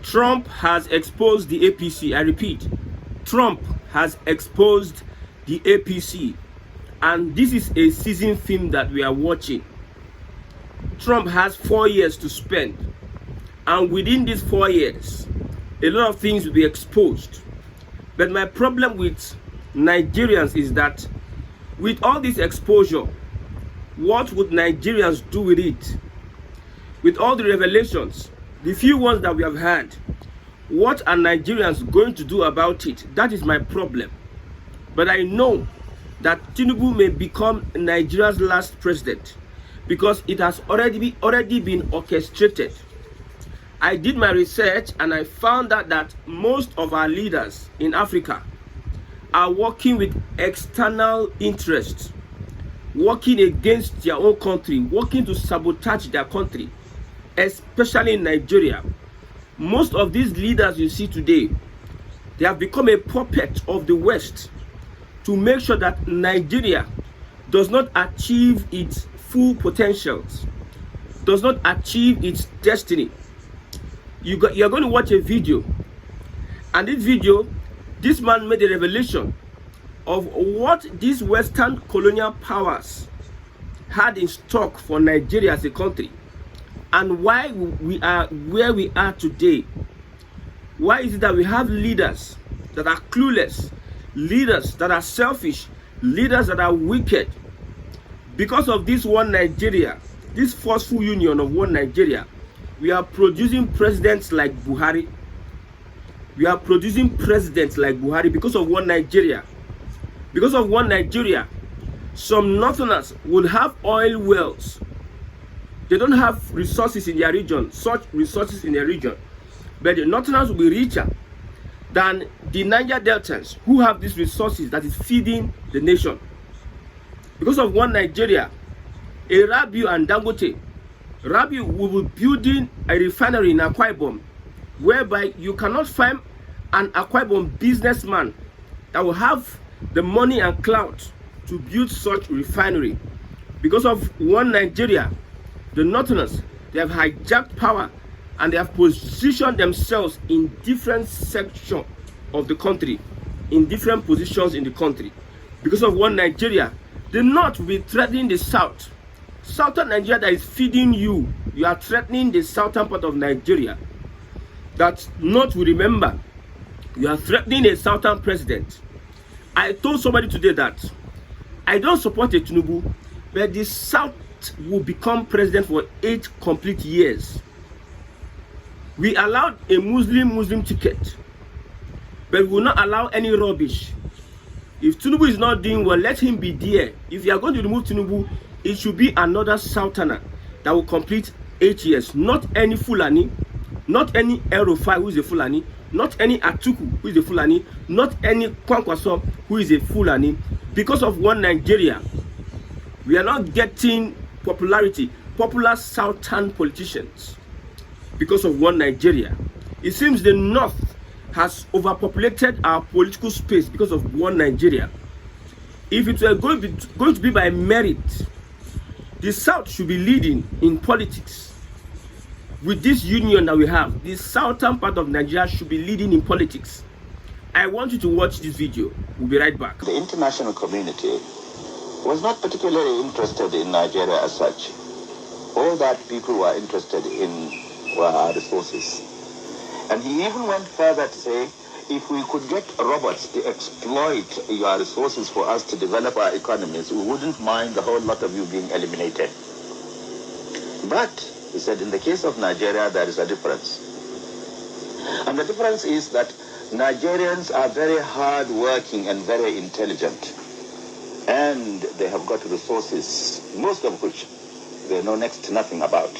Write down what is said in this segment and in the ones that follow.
Trump has exposed the APC. I repeat, Trump has exposed the APC. And this is a season film that we are watching. Trump has 4 years to spend. And within these 4 years, a lot of things will be exposed. But my problem with Nigerians is that with all this exposure, what would Nigerians do with it? With all the revelations, the few ones that we have had, what are Nigerians going to do about it? That is my problem. But I know that Tinubu may become Nigeria's last president because it has already been orchestrated. I did my research and I found out that most of our leaders in Africa are working with external interests, working against their own country, working to sabotage their country, especially in Nigeria. Most of these leaders you see today, they have become a puppet of the West to make sure that Nigeria does not achieve its full potentials, does not achieve its destiny. You're going to watch a video, and this video, this man made a revelation of what these Western colonial powers had in stock for Nigeria as a country, and why we are where we are today. Why is it that we have leaders that are clueless, leaders that are selfish, leaders that are wicked? Because of this one Nigeria, this forceful union of one Nigeria, we are producing presidents like Buhari. We are producing presidents like Buhari because of one Nigeria. Because of one Nigeria, some northerners would have oil wells. They don't have resources in their region, such resources in their region. But the northerners will be richer than the Niger Deltans who have these resources that is feeding the nation. Because of one Nigeria, a Rabiu and Dangote, Rabiu will be building a refinery in Akwa Ibom, whereby you cannot find an Akwa Ibom businessman that will have the money and clout to build such refinery. Because of one Nigeria, the Northerners, they have hijacked power and they have positioned themselves in different sections of the country, in different positions in the country. Because of one Nigeria, the North will be threatening the South. Southern Nigeria that is feeding you, you are threatening the southern part of Nigeria. That North will remember, you are threatening a southern president. I told somebody today that I don't support a Tinubu, but the South will become president for 8 complete years. We allowed a Muslim ticket, but we will not allow any rubbish. If Tinubu is not doing well, let him be there. If you are going to remove Tinubu, it should be another Southerner that will complete 8 years. Not any Fulani, not any Erofai who is a Fulani, not any Atuku who is a Fulani, not any Kwankwaso who is a Fulani. Because of one Nigeria, we are not getting popularity, popular Southern politicians. Because of one Nigeria. It seems the North has overpopulated our political space because of one Nigeria. If it were going to be by merit, the South should be leading in politics. With this union that we have, the southern part of Nigeria should be leading in politics. I want you to watch this video. We'll be right back. The international community was not particularly interested in Nigeria as such. All that people were interested in were our resources. And he even went further to say, if we could get robots to exploit your resources for us to develop our economies, we wouldn't mind the whole lot of you being eliminated. But, he said, in the case of Nigeria, there is a difference. And the difference is that Nigerians are very hard-working and very intelligent. And they have got resources, most of which they know next to nothing about.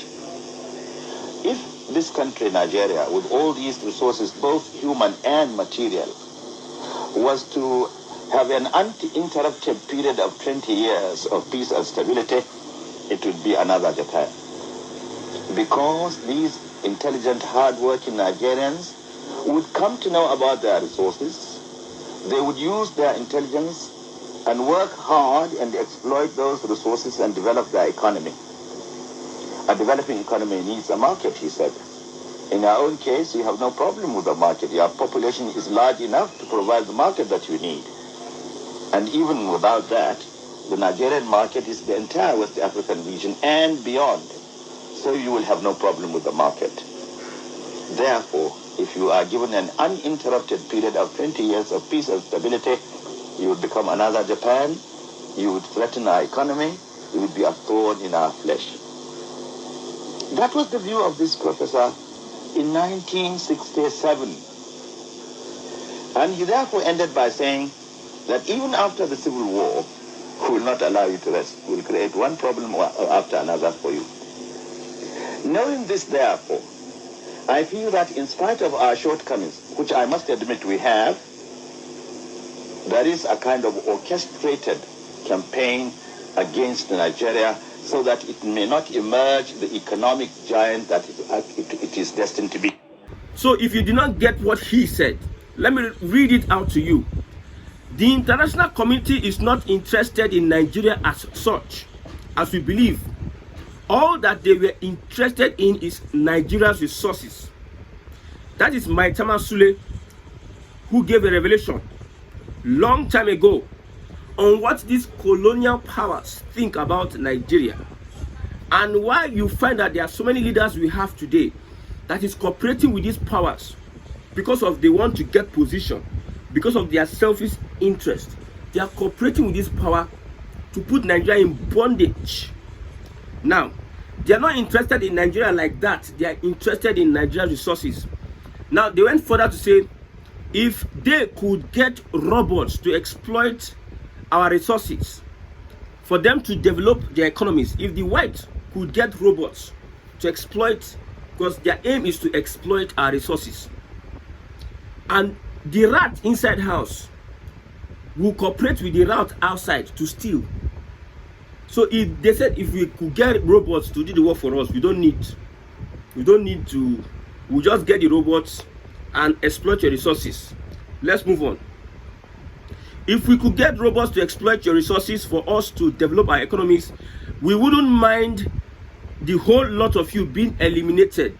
If this country, Nigeria, with all these resources, both human and material, was to have an uninterrupted period of 20 years of peace and stability, it would be another Japan. Because these intelligent, hard-working Nigerians would come to know about their resources, they would use their intelligence and work hard and exploit those resources and develop their economy. A developing economy needs a market, he said. In our own case, you have no problem with the market. Your population is large enough to provide the market that you need. And even without that, the Nigerian market is the entire West African region and beyond. So you will have no problem with the market. Therefore, if you are given an uninterrupted period of 20 years of peace and stability, you would become another Japan, you would threaten our economy, you would be a thorn in our flesh. That was the view of this professor in 1967. And he therefore ended by saying that even after the Civil War, we will not allow you to rest. We will create one problem after another for you. Knowing this, therefore, I feel that in spite of our shortcomings, which I must admit we have, there is a kind of orchestrated campaign against Nigeria so that it may not emerge the economic giant that it is destined to be. So if you did not get what he said, let me read it out to you. The international community is not interested in Nigeria as such, as we believe. All that they were interested in is Nigeria's resources. That is Maitama Sule, who gave a revelation long time ago on what these colonial powers think about Nigeria, and why you find that there are so many leaders we have today that is cooperating with these powers because of they want to get position, because of their selfish interest. They are cooperating with this power to put Nigeria in bondage. Now, they are not interested in Nigeria like that. They are interested in Nigeria's resources. Now, they went further to say, if they could get robots to exploit our resources, for them to develop their economies, if the whites could get robots to exploit, because their aim is to exploit our resources, and the rat inside house will cooperate with the rat outside to steal. So if they said if we could get robots to do the work for us, we don't need to, we'll just get the robots and exploit your resources. Let's move on. If we could get robots to exploit your resources for us to develop our economies, we wouldn't mind the whole lot of you being eliminated.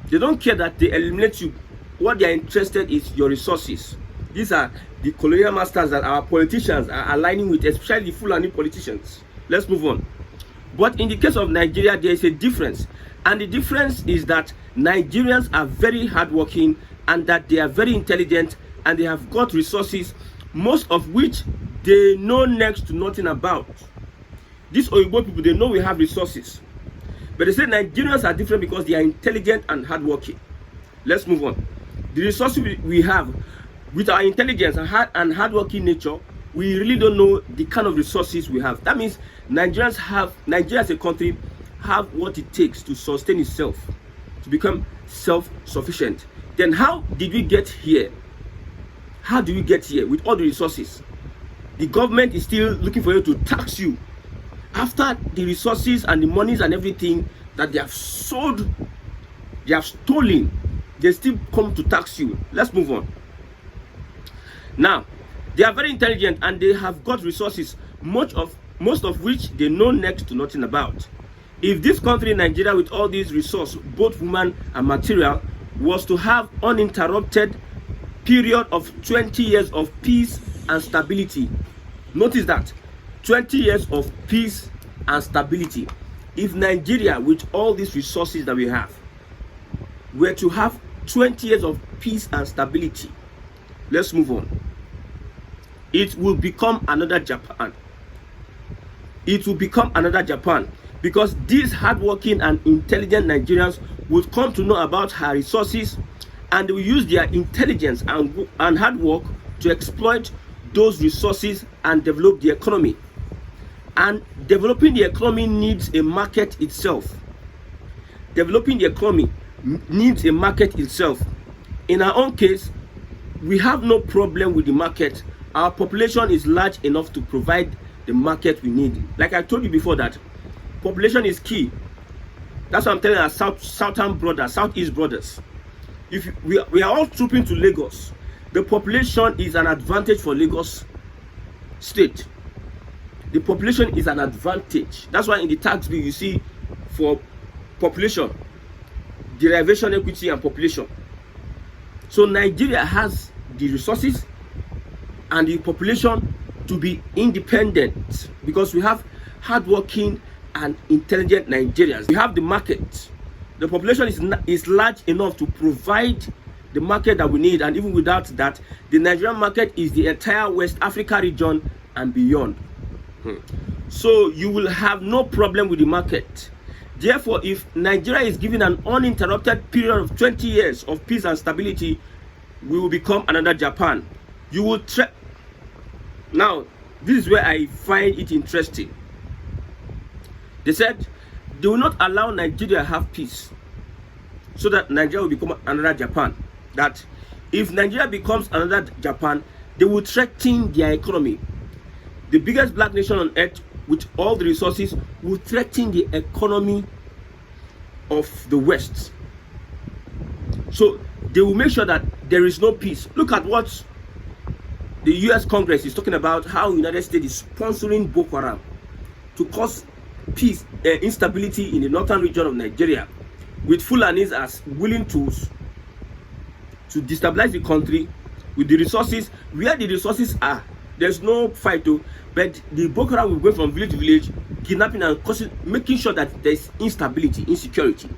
They don't care that they eliminate you. What they are interested is your resources. These are the colonial masters that our politicians are aligning with, especially the Fulani politicians. Let's move on. But in the case of Nigeria, there is a difference. And the difference is that Nigerians are very hardworking, and that they are very intelligent, and they have got resources, most of which they know next to nothing about. These Oyibo people, they know we have resources. But they say Nigerians are different because they are intelligent and hardworking. Let's move on. The resources we have, with our intelligence and hardworking nature, we really don't know the kind of resources we have. That means Nigeria as a country have what it takes to sustain itself, to become self-sufficient. Then how did we get here? How do we get here with all the resources? The government is still looking for you to tax you. After the resources and the monies and everything that they have sold, they have stolen, they still come to tax you. Let's move on. Now, they are very intelligent and they have got resources, most of which they know next to nothing about. If this country, Nigeria, with all these resources, both human and material, was to have uninterrupted period of 20 years of peace and stability, notice that 20 years of peace and stability. If Nigeria, with all these resources that we have, were to have 20 years of peace and stability, let's move on. It will become another Japan. It will become another Japan, because these hardworking and intelligent Nigerians would come to know about her resources, and they will use their intelligence and hard work to exploit those resources and develop the economy. And developing the economy needs a market itself. Developing the economy needs a market itself. In our own case, we have no problem with the market. Our population is large enough to provide the market we need. Like I told you before, that population is key. That's what I'm telling our southern brothers, southeast brothers. If we are all trooping to Lagos, the population is an advantage for Lagos state. The population is an advantage. That's why in the tax bill you see for population, derivation, equity, and population. So Nigeria has the resources and the population to be independent because we have hardworking and intelligent Nigerians. We have the market. The population is large enough to provide the market that we need, and even without that, the Nigerian market is the entire West Africa region and beyond. So you will have no problem with the market. Therefore, if Nigeria is given an uninterrupted period of 20 years of peace and stability, we will become another Japan. You will now, this is where I find it interesting. They said they will not allow Nigeria to have peace so that Nigeria will become another Japan. That if Nigeria becomes another Japan, they will threaten their economy. The biggest black nation on earth with all the resources will threaten the economy of the West. So they will make sure that there is no peace. Look at what the US Congress is talking about, how the United States is sponsoring Boko Haram to cause peace, instability in the northern region of Nigeria, with Fulanis as willing tools to destabilize the country with the resources. Where the resources are, there's no fight though, but the Boko Haram will go from village to village, kidnapping and causing, making sure that there's instability, insecurity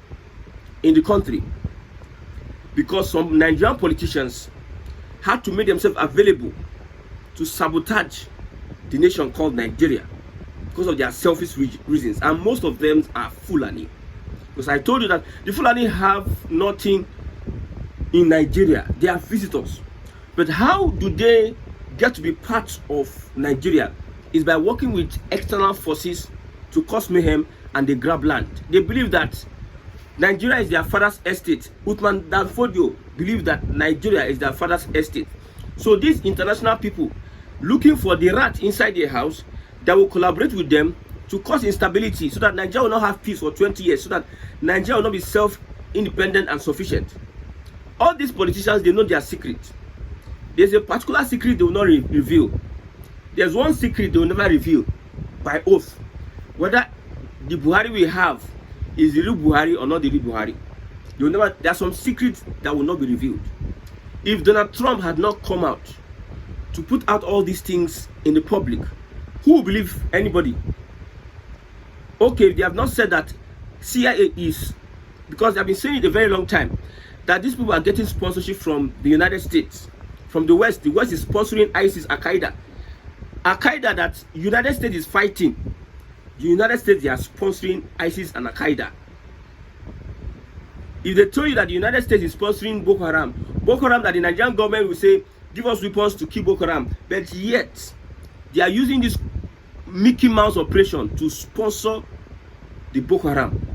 in the country. Because some Nigerian politicians had to make themselves available to sabotage the nation called Nigeria because of their selfish reasons, and most of them are Fulani. Because I told you that the Fulani have nothing in Nigeria, they are visitors. But how do they get to be part of Nigeria? Is by working with external forces to cause mayhem, and they grab land. They believe that Nigeria is their father's estate. Uthman Danfodio believe that Nigeria is their father's estate. So these international people looking for the rat inside their house that will collaborate with them to cause instability, so that Nigeria will not have peace for 20 years, so that Nigeria will not be self-independent and sufficient. All these politicians, they know their secret. There's a particular secret they will not reveal. There's one secret they will never reveal by oath, whether the Buhari we have is the real Buhari or not the real Buhari. They will never. There are some secrets that will not be revealed. If Donald Trump had not come out to put out all these things in the public, who will believe anybody? Okay, they have not said that CIA is, because they have been saying it a very long time, that these people are getting sponsorship from the United States, from the West. The West is sponsoring ISIS, Al-Qaeda. Al-Qaeda that United States is fighting. The United States, they are sponsoring ISIS and Al-Qaeda. If they told you that the United States is sponsoring Boko Haram that the Nigerian government will say, give us weapons to kill Boko Haram, but yet they are using this Mickey Mouse operation to sponsor the Boko Haram.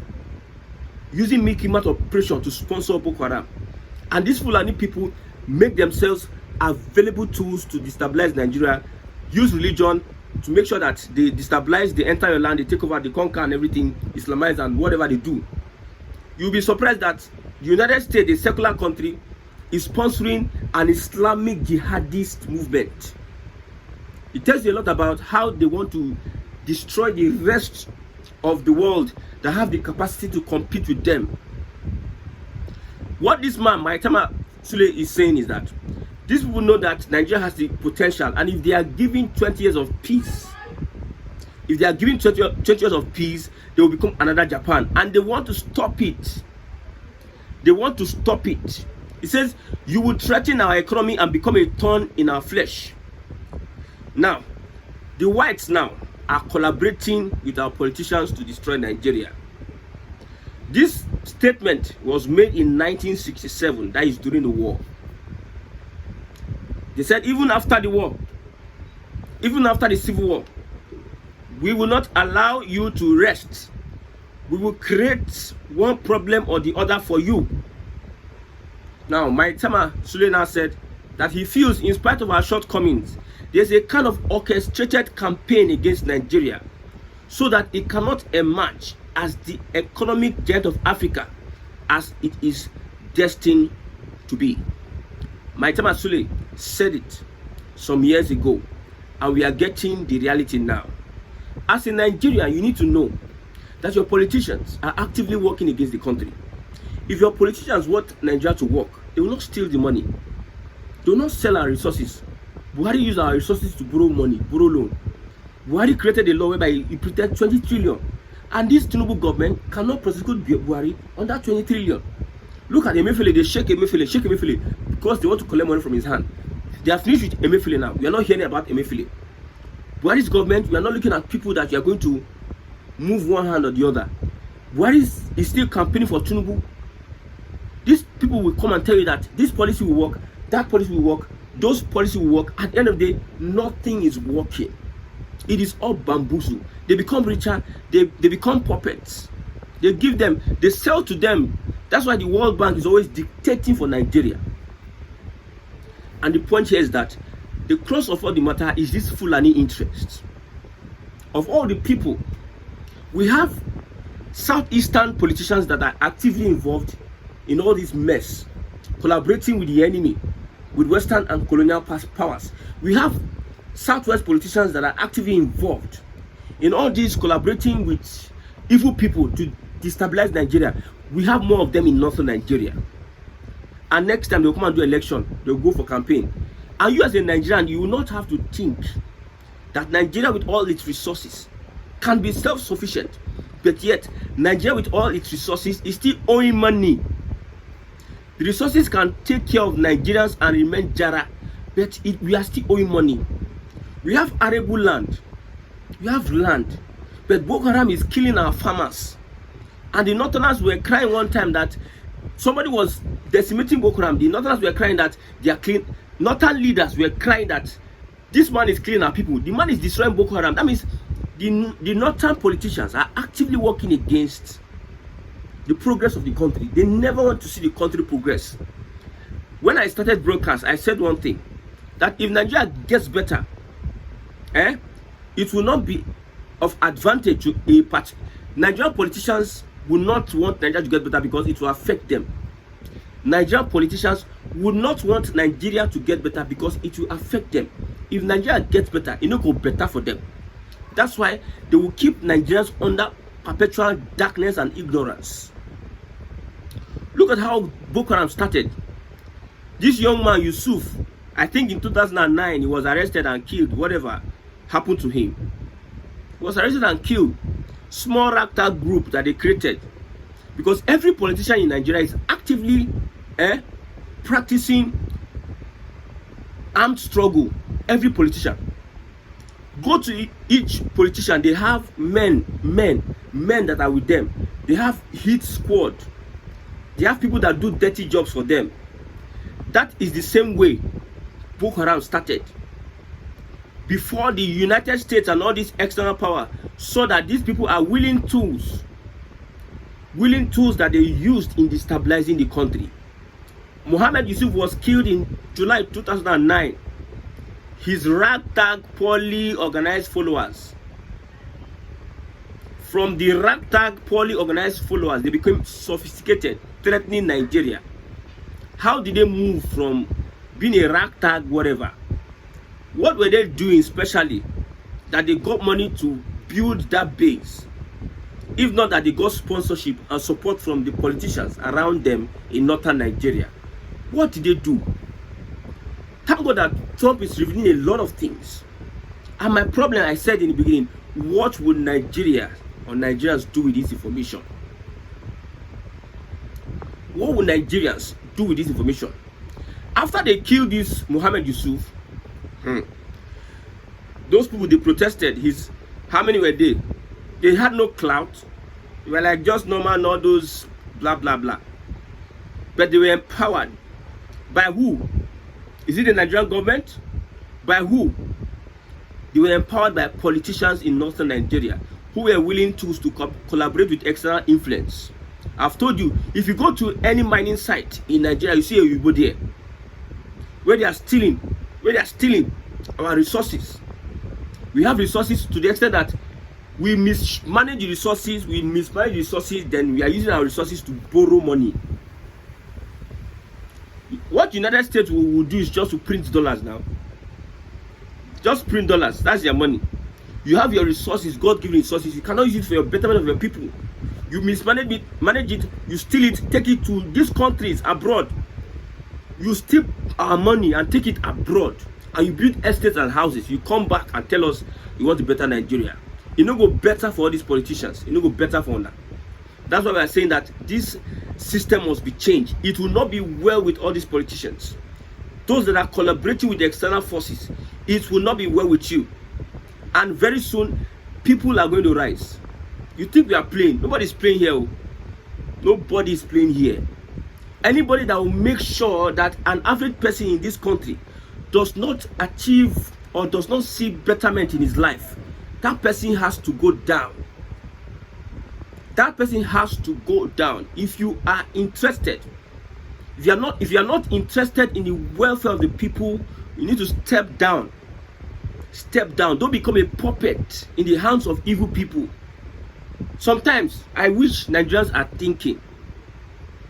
Using Mickey Mouse operation to sponsor Boko Haram. And these Fulani people make themselves available tools to destabilize Nigeria, use religion to make sure that they destabilize the entire land, they take over, they conquer and everything, Islamize and whatever they do. You'll be surprised that the United States, a secular country, is sponsoring an Islamic jihadist movement. It tells you a lot about how they want to destroy the rest of the world that have the capacity to compete with them. What this man, Maitama Sule, is saying is that these people know that Nigeria has the potential, and if they are giving 20 years of peace, if they are giving 20 years of peace, they will become another Japan, and they want to stop it. They want to stop it. It says, you will threaten our economy and become a thorn in our flesh. Now, the whites now are collaborating with our politicians to destroy Nigeria. This statement was made in 1967, that is during the war. They said, even after the war, even after the civil war, we will not allow you to rest. We will create one problem or the other for you. Now, Maitama Sule now said that he feels, in spite of our shortcomings, there's a kind of orchestrated campaign against Nigeria so that it cannot emerge as the economic giant of Africa as it is destined to be. Maitama Sule said it some years ago, and we are getting the reality now. As a Nigerian, you need to know that your politicians are actively working against the country. If your politicians want Nigeria to work, they will not steal the money. They will not sell our resources. Buhari used our resources to borrow money, borrow loan. Buhari created a law whereby he printed 20 trillion. And this Tinubu government cannot prosecute Buhari on that 20 trillion. Look at Emefiele, they shake Emefiele because they want to collect money from his hand. They are finished with Emefiele now. We are not hearing about Emefiele. Buhari's government, we are not looking at people that you are going to move one hand or the other. Buhari is still campaigning for Tinubu. These people will come and tell you that this policy will work, that policy will work, those policies will work. At the end of the day, nothing is working. It is all bamboozle. They become richer, they become puppets. They sell to them. That's why the World Bank is always dictating for Nigeria. And the point here is that the crux of all the matter is this Fulani interest. Of all the people, we have southeastern politicians that are actively involved in all this mess, collaborating with the enemy, with Western and colonial powers. We have southwest politicians that are actively involved in all this, collaborating with evil people to destabilize Nigeria. We have more of them in northern Nigeria. And next time they'll come and do election, they'll go for campaign. And you as a Nigerian, you will not have to think that Nigeria with all its resources can be self-sufficient. But yet, Nigeria with all its resources is still owing money. The resources can take care of Nigerians and remain jara, but we are still owing money. We have arable land. We have land. But Boko Haram is killing our farmers. And the Northerners were crying one time that somebody was decimating Boko Haram. The Northerners were crying that they are clean. Northern leaders were crying that this man is killing our people. The man is destroying Boko Haram. That means the Northern politicians are actively working against the progress of the country. They never want to see the country progress. When I started broadcast, I said one thing, that if Nigeria gets better, it will not be of advantage to a party. Nigerian politicians will not want Nigeria to get better because it will affect them. Nigerian politicians would not want Nigeria to get better because it will affect them. If Nigeria gets better, it will go better for them. That's why they will keep Nigerians under perpetual darkness and ignorance. Look at how Boko Haram started. This young man, Yusuf, I think in 2009, he was arrested and killed. Whatever happened to him, he was arrested and killed. Small ragtag group that they created, because every politician in Nigeria is actively practicing armed struggle. Every politician. Go to each politician, they have men that are with them. They have hit squad. They have people that do dirty jobs for them. That is the same way Boko Haram started. Before the United States and all this external power saw that these people are willing tools that they used in destabilizing the country. Mohammed Yusuf was killed in July 2009. His ragtag, poorly organized followers. From the ragtag, poorly organized followers, they became sophisticated, threatening Nigeria. How did they move from being a ragtag, whatever? What were they doing specially that they got money to build that base? If not that they got sponsorship and support from the politicians around them in northern Nigeria. What did they do? Thank God that Trump is revealing a lot of things. And my problem, I said in the beginning, what would Nigeria or Nigerians do with this information? What would Nigerians do with this information? After they killed this Mohammed Yusuf, those people, they protested. How many were they? They had no clout. They were like just normal, all those blah blah blah. But they were empowered. By who? Is it the Nigerian government? By who? They were empowered by politicians in northern Nigeria who were willing to collaborate with external influence. I've told you, if you go to any mining site in Nigeria, you see a Yubo there, where they are stealing our resources. We have resources to the extent that we mismanage the resources, then we are using our resources to borrow money. What the United States will do is just to print dollars now. Just print dollars. That's their money. You have your resources, God-given resources. You cannot use it for your betterment of your people. You manage it, you steal it, take it to these countries abroad. You steal our money and take it abroad, and you build estates and houses. You come back and tell us you want to better Nigeria. It no go better for all these politicians. It no go better for them. That's why we are saying that this system must be changed. It will not be well with all these politicians. Those that are collaborating with the external forces, it will not be well with you. And very soon, people are going to rise. You think we are playing? Nobody's playing here. Nobody is playing here. Anybody that will make sure that an average person in this country does not achieve or does not see betterment in his life, that person has to go down. That person has to go down. If you are interested, if you are not interested in the welfare of the people, you need to step down. Step down. Don't become a puppet in the hands of evil people. Sometimes I wish Nigerians are thinking.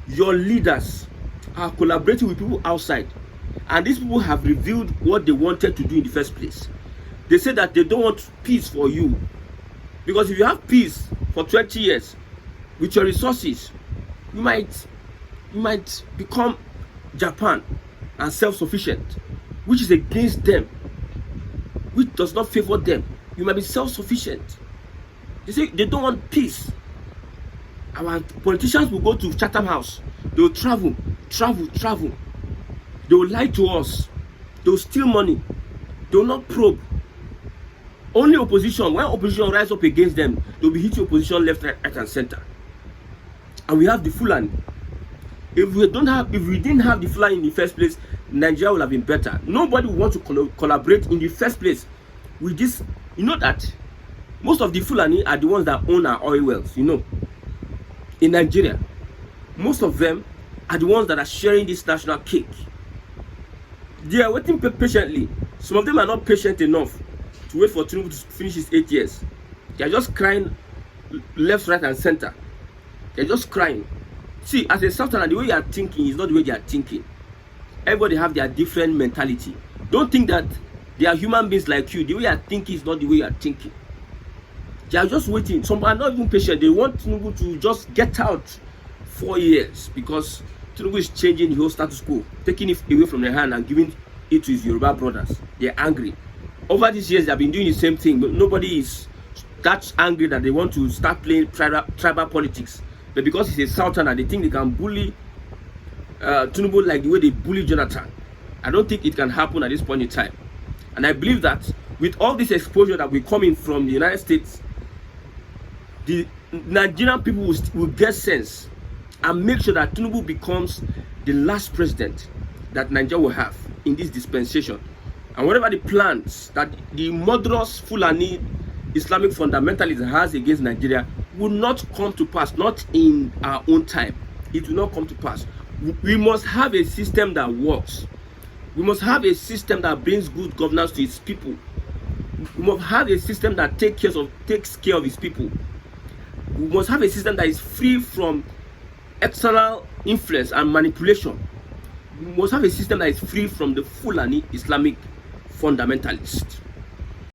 Your leaders are collaborating with people outside, and these people have revealed what they wanted to do in the first place. They say that they don't want peace for you, because if you have peace for 20 years with your resources, you might become Japan and self-sufficient, which is against them, which does not favor them. You might be self-sufficient. They say they don't want peace. Our politicians will go to Chatham House. They will travel. They will lie to us. They will steal money. They will not probe. Only opposition. When opposition rise up against them, they will be hitting opposition left, right, and center. And we have the Fulani. If we didn't have the Fulani in the first place, Nigeria would have been better. Nobody would want to collaborate in the first place with this. You know that most of the Fulani are the ones that own our oil wells. You know, in Nigeria, most of them are the ones that are sharing this national cake. They are waiting patiently. Some of them are not patient enough to wait for Tinubu to finish his 8 years. They are just crying left, right, and center. They're just crying. See, as a Southerner, the way you are thinking is not the way they are thinking. Everybody have their different mentality. Don't think that they are human beings like you. The way you are thinking is not the way you are thinking. They are just waiting. Some are not even patient. They want Tinubu to just get out 4 years because Tinubu is changing the whole status quo, taking it away from their hand and giving it to his Yoruba brothers. They're angry. Over these years, they have been doing the same thing, but nobody is that angry that they want to start playing tribal politics. But because he's a Southerner, they think they can bully Tinubu like the way they bully Jonathan. I don't think it can happen at this point in time. And I believe that with all this exposure that will come in from the United States, the Nigerian people will get sense and make sure that Tinubu becomes the last president that Nigeria will have in this dispensation. And whatever the plans that the murderous Fulani Islamic fundamentalist has against Nigeria will not come to pass, not in our own time. It will not come to pass. We must have a system that works. We must have a system that brings good governance to its people. We must have a system that takes care of its people. We must have a system that is free from external influence and manipulation. We must have a system that is free from the Fulani Islamic fundamentalists.